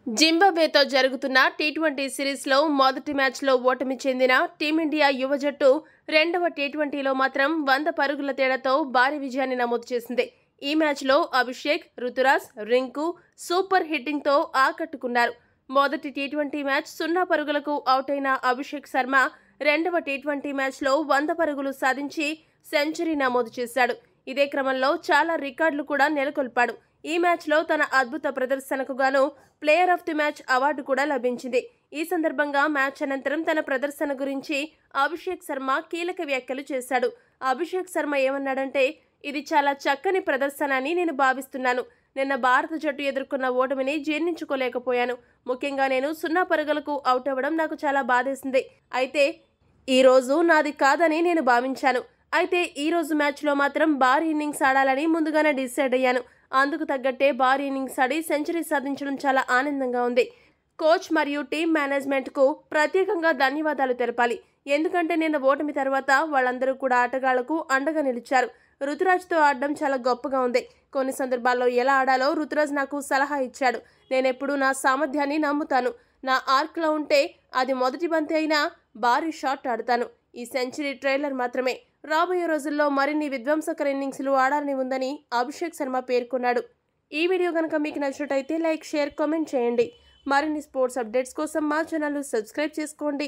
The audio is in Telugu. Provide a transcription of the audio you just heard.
జింబాబ్వేతో జరుగుతున్న టీ20 సిరీస్లో మొదటి మ్యాచ్లో ఓటమి చెందిన టీమిండియా యువ జట్టు రెండవ టీ20లో మాత్రం 100 పరుగుల తేడాతో భారీ విజయాన్ని నమోదు చేసింది. ఈ మ్యాచ్లో అభిషేక్, రుతురాజ్, రింకు సూపర్ హిట్టింగ్తో ఆకట్టుకున్నారు. మొదటి టీ20 మ్యాచ్ 0 పరుగులకు అవుట్ అయిన అభిషేక్ శర్మ రెండవ టీ20 మ్యాచ్లో 100 పరుగులు సాధించి సెంచరీ నమోదు చేశాడు. ఇదే క్రమంలో చాలా రికార్డులు కూడా నెలకొల్పాడు. ఈ మ్యాచ్లో తన అద్భుత ప్రదర్శనకు గాను player of the match award కూడా లభించింది. ఈ సందర్భంగా మ్యాచ్ అనంతరం తన ప్రదర్శన గురించి అభిషేక్ శర్మ కీలక వ్యాఖ్యలు చేశాడు. అభిషేక్ శర్మ ఏమన్నాడంటే, ఇది చాలా చక్కని ప్రదర్శన అని నేను భావిస్తున్నాను. నిన్న భారత జట్టు ఎదుర్కొన్న ఓటమిని జీర్ణించుకోలేకపోయాను. ముఖ్యంగా నేను 0 పరుగులకు అవుట్ అవ్వడం నాకు చాలా బాధేసింది. అయితే ఈ రోజు నాది కాదని నేను భావించాను. అయితే ఈ రోజు మ్యాచ్లో మాత్రం భారీ ఇన్నింగ్స్ ఆడాలని ముందుగానే డిసైడ్ అయ్యాను. అందుకు తగ్గట్టే భారీ ఇన్నింగ్స్ ఆడి సెంచరీ సాధించడం చాలా ఆనందంగా ఉంది. కోచ్ మరియు టీం మేనేజ్మెంట్కు ప్రత్యేకంగా ధన్యవాదాలు తెలపాలి. ఎందుకంటే నిన్న ఓటమి తర్వాత వాళ్ళందరూ కూడా ఆటగాళ్లకు అండగా నిలిచారు. రుతురాజ్తో ఆడడం చాలా గొప్పగా ఉంది. కొన్ని సందర్భాల్లో ఎలా ఆడాలో రుతురాజ్ నాకు సలహా ఇచ్చాడు. నేనెప్పుడూ నా సామర్థ్యాన్ని నమ్ముతాను. నా ఆర్క్లో ఉంటే అది మొదటి బంతి అయినా భారీ షాట్ ఆడతాను. ఈ సెంచరీ ట్రైలర్ మాత్రమే. రాబోయే రోజుల్లో మరిన్ని విధ్వంసకర ఇన్నింగ్స్లు ఆడాలని ఉందని అభిషేక్ శర్మ పేర్కొన్నాడు. ఈ వీడియో కనుక మీకు నచ్చినట్టయితే లైక్, షేర్, కామెంట్ చేయండి. మరిన్ని స్పోర్ట్స్ అప్డేట్స్ కోసం మా ఛానల్ సబ్స్క్రైబ్ చేసుకోండి.